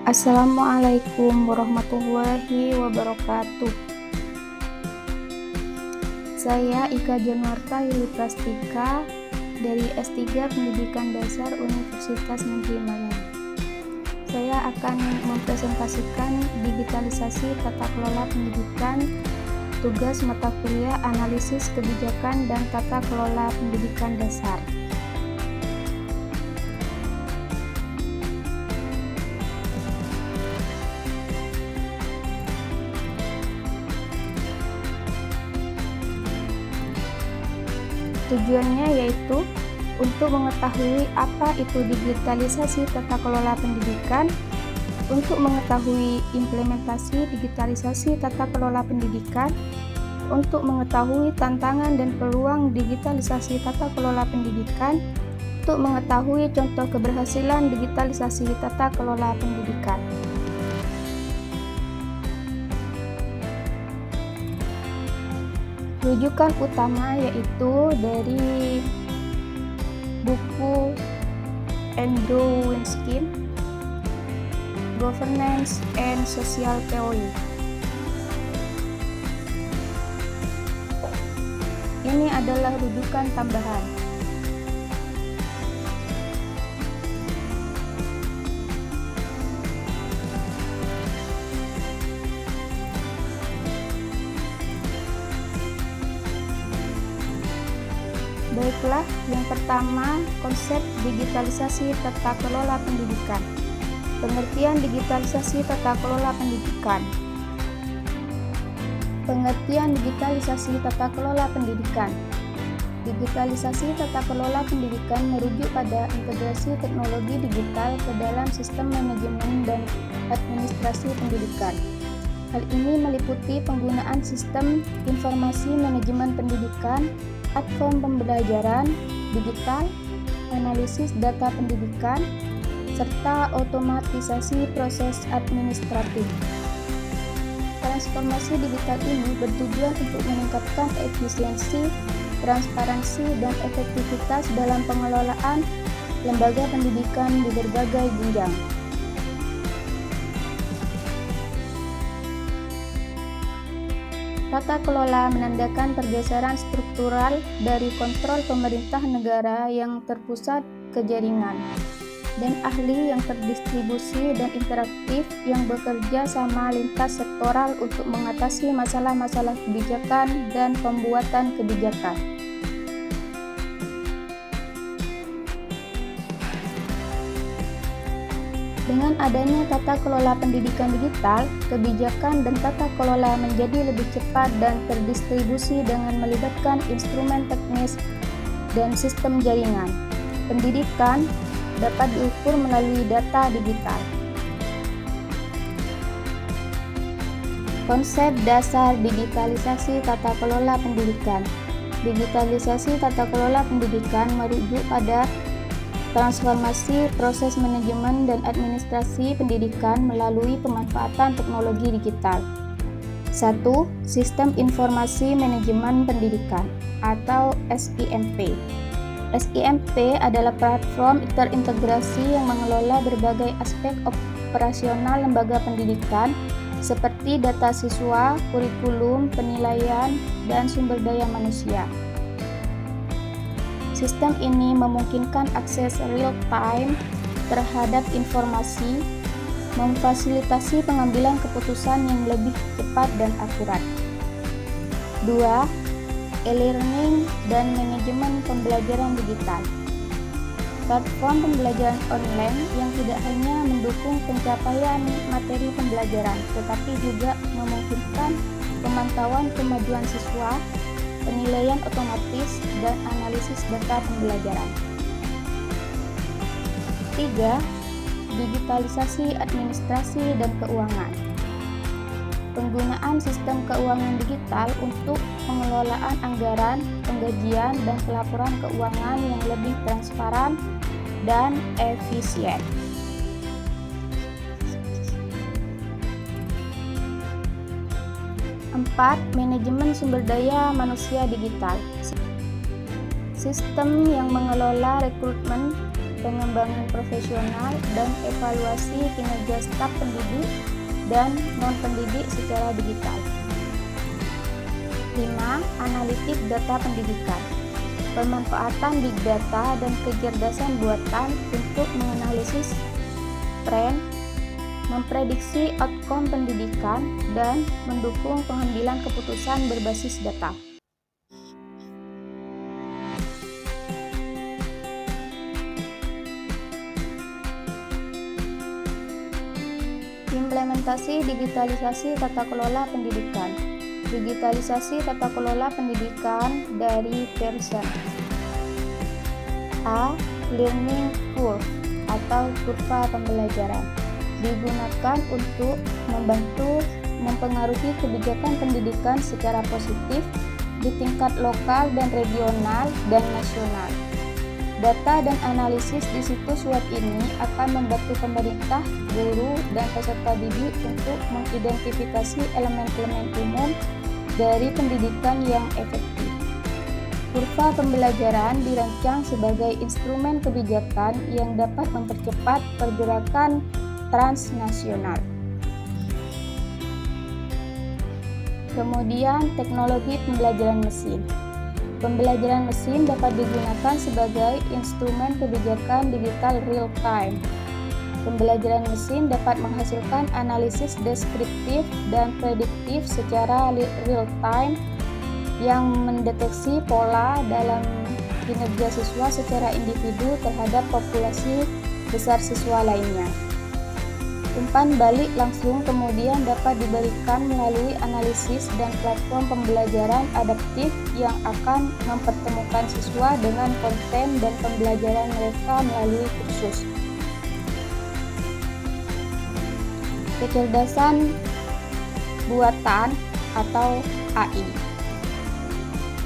Assalamualaikum warahmatullahi wabarakatuh. Saya Ika Januarta Yuli Prastika dari S3 Pendidikan Dasar Universitas Negeri Malang. Saya akan mempresentasikan digitalisasi tata kelola pendidikan, tugas mata kuliah analisis kebijakan dan tata kelola pendidikan dasar. Tujuannya yaitu untuk mengetahui apa itu digitalisasi tata kelola pendidikan, untuk mengetahui implementasi digitalisasi tata kelola pendidikan, untuk mengetahui tantangan dan peluang digitalisasi tata kelola pendidikan, untuk mengetahui contoh keberhasilan digitalisasi tata kelola pendidikan. Rujukan utama yaitu dari buku Andrew Winskin, Governance and Social Theory. Ini adalah rujukan tambahan. Baiklah, yang pertama, konsep digitalisasi tata kelola pendidikan. Pengertian digitalisasi tata kelola pendidikan. Pengertian digitalisasi tata kelola pendidikan. Digitalisasi tata kelola pendidikan merujuk pada integrasi teknologi digital ke dalam sistem manajemen dan administrasi pendidikan. Hal ini meliputi penggunaan sistem informasi manajemen pendidikan, platform pembelajaran digital, analisis data pendidikan, serta otomatisasi proses administratif. Transformasi digital ini bertujuan untuk meningkatkan efisiensi, transparansi, dan efektivitas dalam pengelolaan lembaga pendidikan di berbagai jenjang. Tata kelola menandakan pergeseran struktural dari kontrol pemerintah negara yang terpusat ke jaringan, dan ahli yang terdistribusi dan interaktif yang bekerja sama lintas sektoral untuk mengatasi masalah-masalah kebijakan dan pembuatan kebijakan. Dengan adanya tata kelola pendidikan digital, kebijakan dan tata kelola menjadi lebih cepat dan terdistribusi dengan melibatkan instrumen teknis dan sistem jaringan. Pendidikan dapat diukur melalui data digital. Konsep dasar digitalisasi tata kelola pendidikan. Digitalisasi tata kelola pendidikan merujuk pada transformasi proses manajemen dan administrasi pendidikan melalui pemanfaatan teknologi digital. 1. Sistem Informasi Manajemen Pendidikan atau SIMP. SIMP adalah platform terintegrasi yang mengelola berbagai aspek operasional lembaga pendidikan seperti data siswa, kurikulum, penilaian, dan sumber daya manusia. Sistem ini memungkinkan akses real-time terhadap informasi, memfasilitasi pengambilan keputusan yang lebih cepat dan akurat. 2. E-learning dan manajemen pembelajaran digital. Platform pembelajaran online yang tidak hanya mendukung pencapaian materi pembelajaran, tetapi juga memungkinkan pemantauan kemajuan siswa, penilaian otomatis, dan analisis data pembelajaran. 3. Digitalisasi administrasi dan keuangan. Penggunaan sistem keuangan digital untuk pengelolaan anggaran, penggajian, dan pelaporan keuangan yang lebih transparan dan efisien. 4. Manajemen sumber daya manusia digital. Sistem yang mengelola rekrutmen, pengembangan profesional, dan evaluasi kinerja staf pendidik dan non-pendidik secara digital. 5. Analitik data pendidikan. Pemanfaatan big data dan kecerdasan buatan untuk menganalisis tren, memprediksi outcome pendidikan, dan mendukung pengambilan keputusan berbasis data. Implementasi digitalisasi tata kelola pendidikan. Digitalisasi tata kelola pendidikan dari Pearson. A. Learning curve atau kurva pembelajaran digunakan untuk membantu mempengaruhi kebijakan pendidikan secara positif di tingkat lokal dan regional dan nasional. Data dan analisis di situs web ini akan membantu pemerintah, guru, dan peserta didik untuk mengidentifikasi elemen-elemen umum dari pendidikan yang efektif. Kurva pembelajaran dirancang sebagai instrumen kebijakan yang dapat mempercepat pergerakan transnasional. Kemudian, teknologi pembelajaran mesin. Pembelajaran mesin dapat digunakan sebagai instrumen kebijakan digital real-time. Pembelajaran mesin dapat menghasilkan analisis deskriptif dan prediktif secara real-time yang mendeteksi pola dalam kinerja siswa secara individu terhadap populasi besar siswa lainnya. Umpan balik langsung kemudian dapat diberikan melalui analisis dan platform pembelajaran adaptif yang akan mempertemukan siswa dengan konten dan pembelajaran mereka melalui kursus. Kecerdasan buatan atau AI.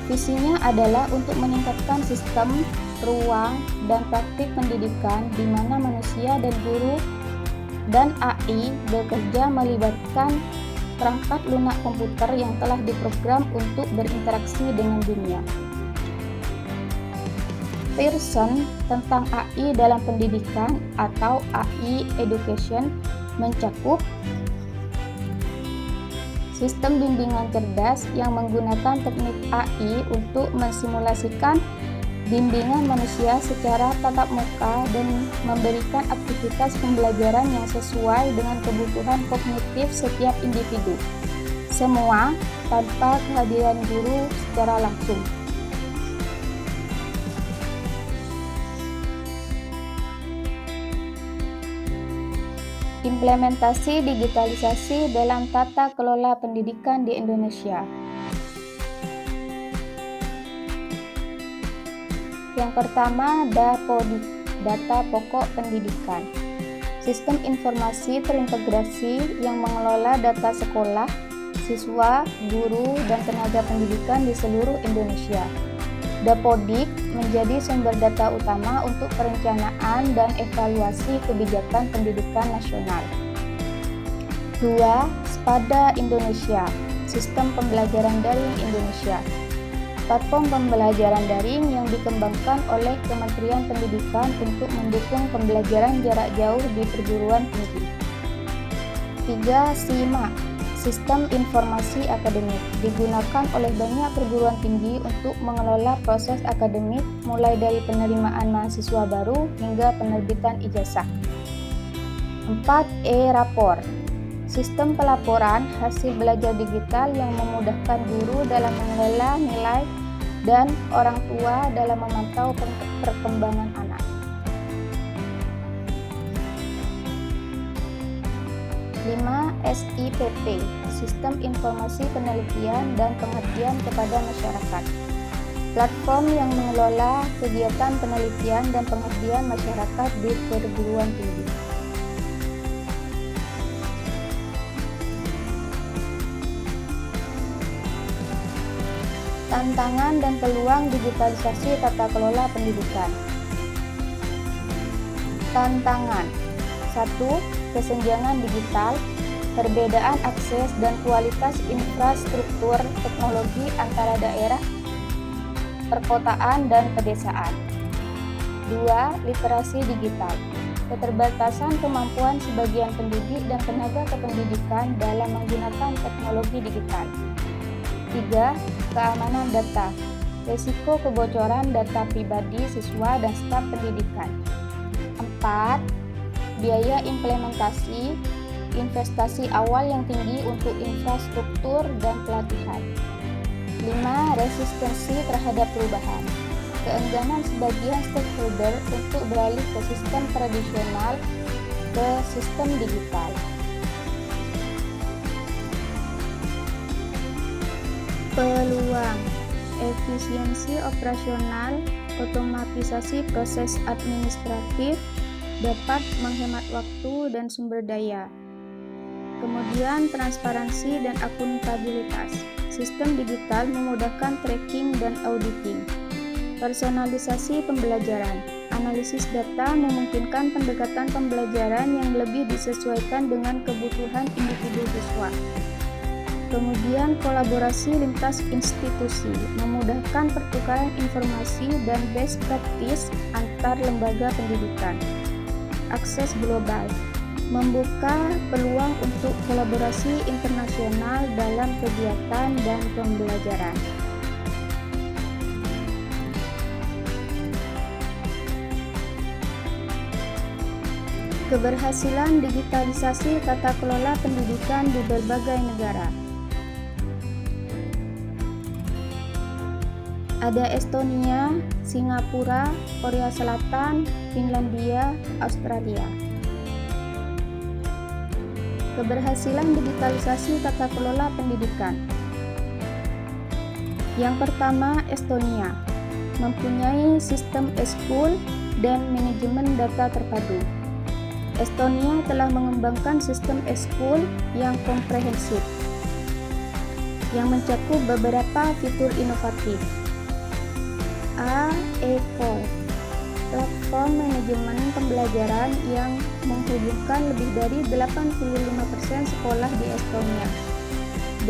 Visinya adalah untuk meningkatkan sistem, ruang, dan praktik pendidikan di mana manusia dan guru dan AI bekerja melibatkan perangkat lunak komputer yang telah diprogram untuk berinteraksi dengan dunia. Pearson tentang AI dalam pendidikan atau AI Education mencakup sistem bimbingan cerdas yang menggunakan teknik AI untuk mensimulasikan bimbingan manusia secara tatap muka dan memberikan aktivitas pembelajaran yang sesuai dengan kebutuhan kognitif setiap individu, semua tanpa kehadiran guru secara langsung. Implementasi digitalisasi dalam tata kelola pendidikan di Indonesia. Yang pertama, DAPODIK, Data Pokok Pendidikan. Sistem informasi terintegrasi yang mengelola data sekolah, siswa, guru, dan tenaga pendidikan di seluruh Indonesia. DAPODIK menjadi sumber data utama untuk perencanaan dan evaluasi kebijakan pendidikan nasional. 2. Spada Indonesia, Sistem Pembelajaran Daring Indonesia. Platform pembelajaran daring yang dikembangkan oleh Kementerian Pendidikan untuk mendukung pembelajaran jarak jauh di perguruan tinggi. 3. SIMA, Sistem Informasi Akademik, digunakan oleh banyak perguruan tinggi untuk mengelola proses akademik mulai dari penerimaan mahasiswa baru hingga penerbitan ijazah. 4. E-Rapor, Sistem pelaporan hasil belajar digital yang memudahkan guru dalam mengelola nilai dan orang tua dalam memantau perkembangan anak. 5. SIPP, Sistem Informasi Penelitian dan Pengabdian kepada Masyarakat. Platform yang mengelola kegiatan penelitian dan pengabdian masyarakat di perguruan tinggi. Tantangan dan peluang digitalisasi tata kelola pendidikan. Tantangan 1. Kesenjangan digital, perbedaan akses dan kualitas infrastruktur teknologi antara daerah, perkotaan, dan pedesaan. 2. Literasi digital. Keterbatasan kemampuan sebagian pendidik dan tenaga kependidikan dalam menggunakan teknologi digital. 3. Keamanan data. Risiko kebocoran data pribadi siswa dan staf pendidikan. 4. Biaya implementasi. Investasi awal yang tinggi untuk infrastruktur dan pelatihan. 5. Resistensi terhadap perubahan. Keengganan sebagian stakeholder untuk beralih ke sistem tradisional ke sistem digital. Peluang: efisiensi operasional, otomatisasi proses administratif, dapat menghemat waktu dan sumber daya. Kemudian transparansi dan akuntabilitas. Sistem digital memudahkan tracking dan auditing. Personalisasi pembelajaran. Analisis data memungkinkan pendekatan pembelajaran yang lebih disesuaikan dengan kebutuhan individu siswa. Kemudian kolaborasi lintas institusi, memudahkan pertukaran informasi dan best practice antar lembaga pendidikan. Akses global, membuka peluang untuk kolaborasi internasional dalam kegiatan dan pembelajaran. Keberhasilan digitalisasi tata kelola pendidikan di berbagai negara. Ada Estonia, Singapura, Korea Selatan, Finlandia, Australia. Keberhasilan digitalisasi tata kelola pendidikan. Yang pertama, Estonia mempunyai sistem e-school dan manajemen data terpadu. Estonia telah mengembangkan sistem e-school yang komprehensif yang mencakup beberapa fitur inovatif. E-Call, platform manajemen pembelajaran yang menghubungkan lebih dari 85% sekolah di Estonia. B.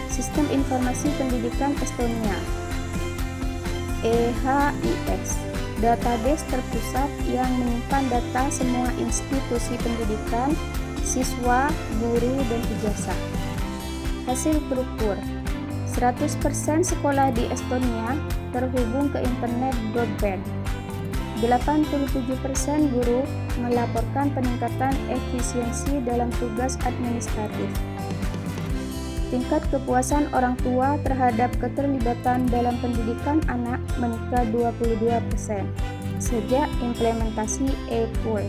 Sistem Informasi Pendidikan Estonia. EHIS, database terpusat yang menyimpan data semua institusi pendidikan, siswa, guru, dan ijazah. Hasil terukur, 100% sekolah di Estonia terhubung ke internet broadband. 87% guru melaporkan peningkatan efisiensi dalam tugas administratif. Tingkat kepuasan orang tua terhadap keterlibatan dalam pendidikan anak meningkat 22% sejak implementasi e-School.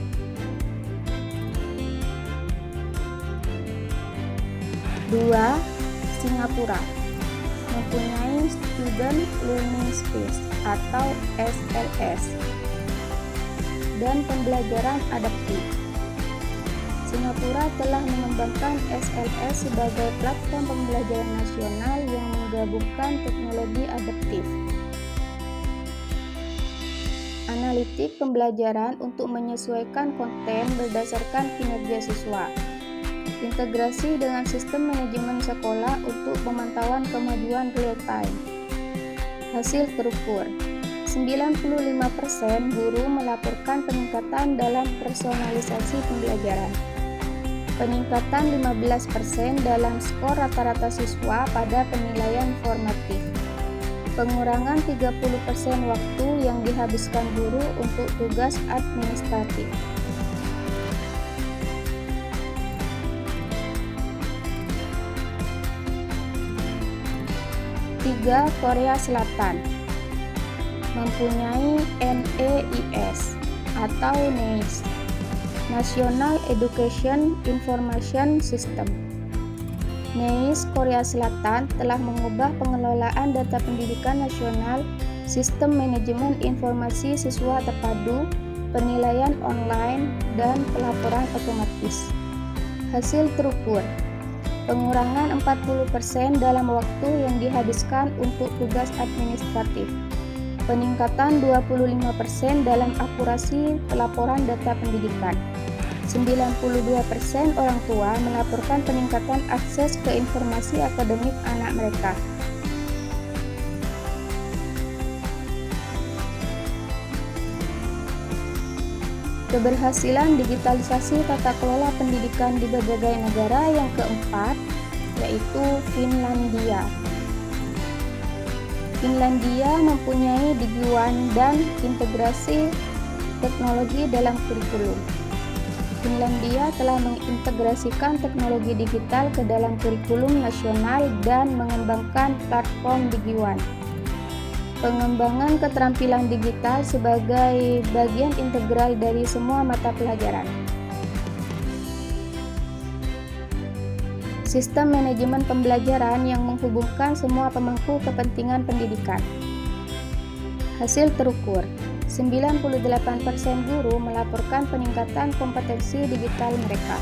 2. Singapura mempunyai Student Learning Space atau SLS dan pembelajaran adaptif. Singapura telah mengembangkan SLS sebagai platform pembelajaran nasional yang menggabungkan teknologi adaptif, analitik pembelajaran untuk menyesuaikan konten berdasarkan kinerja siswa, integrasi dengan sistem manajemen sekolah untuk pemantauan kemajuan real-time. Hasil terukur, 95% guru melaporkan peningkatan dalam personalisasi pembelajaran, peningkatan 15% dalam skor rata-rata siswa pada penilaian formatif, pengurangan 30% waktu yang dihabiskan guru untuk tugas administratif. Tiga, Korea Selatan mempunyai NEIS atau NEIS, National Education Information System. NEIS Korea Selatan telah mengubah pengelolaan data pendidikan nasional, sistem manajemen informasi siswa terpadu, penilaian online, dan pelaporan otomatis. Hasil terukur, pengurangan 40% dalam waktu yang dihabiskan untuk tugas administratif, peningkatan 25% dalam akurasi pelaporan data pendidikan. 92% orang tua melaporkan peningkatan akses ke informasi akademik anak mereka. Keberhasilan digitalisasi tata kelola pendidikan di berbagai negara yang keempat, yaitu Finlandia. Finlandia mempunyai DigiOne dan integrasi teknologi dalam kurikulum. Finlandia telah mengintegrasikan teknologi digital ke dalam kurikulum nasional dan mengembangkan platform DigiOne. Pengembangan keterampilan digital sebagai bagian integral dari semua mata pelajaran. Sistem manajemen pembelajaran yang menghubungkan semua pemangku kepentingan pendidikan. Hasil terukur, 98% guru melaporkan peningkatan kompetensi digital mereka.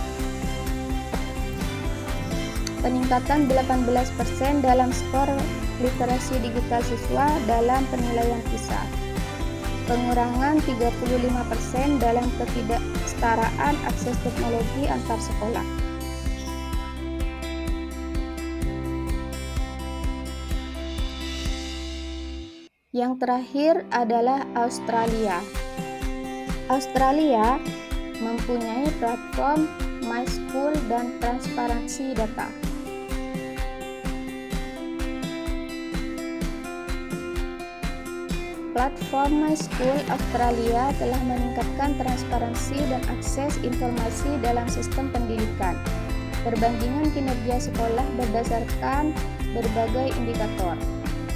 Peningkatan 18% dalam skor literasi digital siswa dalam penilaian PISA. Pengurangan 35% dalam ketidaksetaraan akses teknologi antar sekolah. Yang terakhir adalah Australia. Australia mempunyai platform My School dan transparansi data. Platform My School Australia telah meningkatkan transparansi dan akses informasi dalam sistem pendidikan. Perbandingan kinerja sekolah berdasarkan berbagai indikator.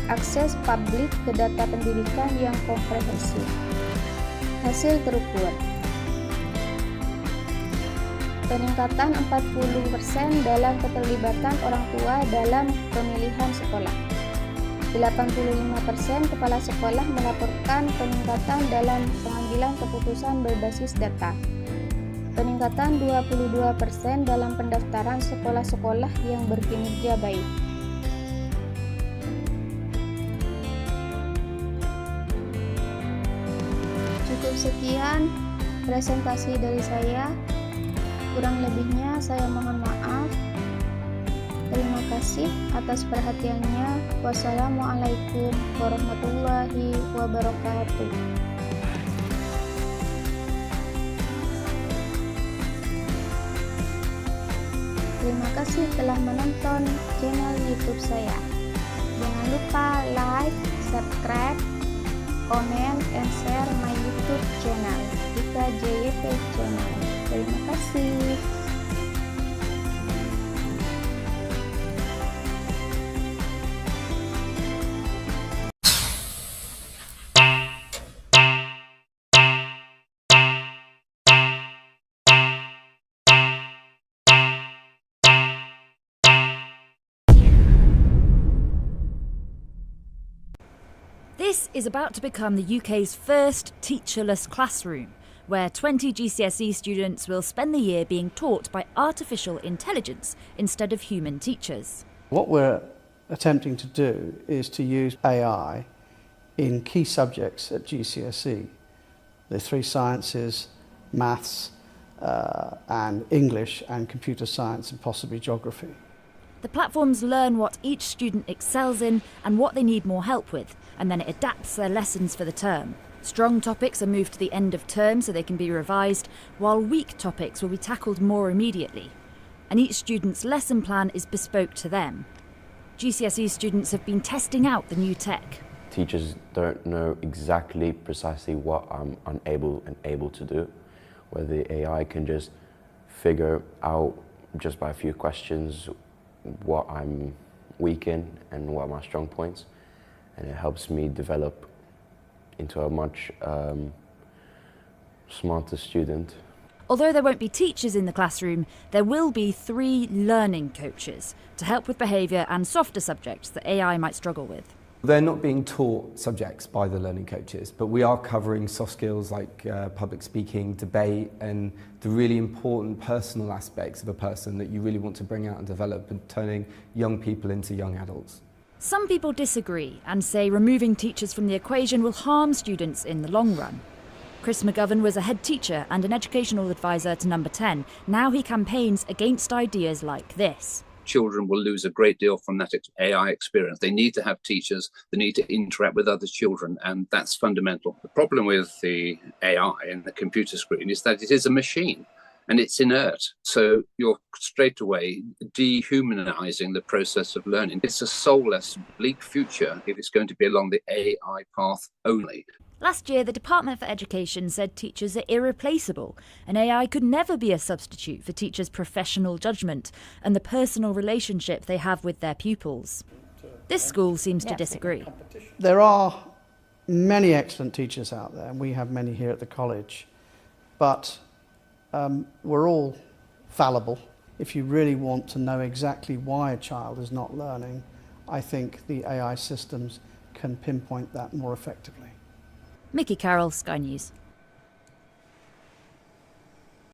Akses publik ke data pendidikan yang komprehensif. Hasil terukur. Peningkatan 40% dalam keterlibatan orang tua dalam pemilihan sekolah. 85% kepala sekolah melaporkan peningkatan dalam pengambilan keputusan berbasis data. Peningkatan 22% dalam pendaftaran sekolah-sekolah yang berkinerja baik. Cukup sekian presentasi dari saya. Kurang lebihnya saya mohon maaf. Terima kasih atas perhatiannya. Wassalamualaikum warahmatullahi wabarakatuh. Terima kasih telah menonton channel YouTube saya. Jangan lupa like, subscribe, comment, and share my YouTube channel, Ika JYP Channel. Terima kasih. This is about to become the UK's first teacherless classroom, where 20 GCSE students will spend the year being taught by artificial intelligence instead of human teachers. What we're attempting to do is to use AI in key subjects at GCSE, the three sciences, maths, and English and computer science and possibly geography. The platforms learn what each student excels in and what they need more help with, and then it adapts their lessons for the term. Strong topics are moved to the end of term so they can be revised, while weak topics will be tackled more immediately. And each student's lesson plan is bespoke to them. GCSE students have been testing out the new tech. Teachers don't know exactly precisely what I'm unable and able to do, whether the AI can just figure out just by a few questions what I'm weak in and what are my strong points, and it helps me develop into a much smarter student. Although there won't be teachers in the classroom, there will be 3 learning coaches to help with behaviour and softer subjects that AI might struggle with. They're not being taught subjects by the learning coaches, but we are covering soft skills like public speaking, debate, and the really important personal aspects of a person that you really want to bring out and develop, and turning young people into young adults. Some people disagree and say removing teachers from the equation will harm students in the long run. Chris McGovern was a head teacher and an educational advisor to Number 10. Now he campaigns against ideas like this. children will lose a great deal from that AI experience. They need to have teachers, they need to interact with other children, and that's fundamental. The problem with the AI and the computer screen is that it is a machine and it's inert. So you're straight away dehumanizing the process of learning. It's a soulless, bleak future if it's going to be along the AI path only. Last year, the Department for Education said teachers are irreplaceable, and AI could never be a substitute for teachers' professional judgment and the personal relationship they have with their pupils. This school seems to disagree. There are many excellent teachers out there, and we have many here at the college, but we're all fallible. If you really want to know exactly why a child is not learning, I think the AI systems can pinpoint that more effectively. Mickey Carroll, Sky News.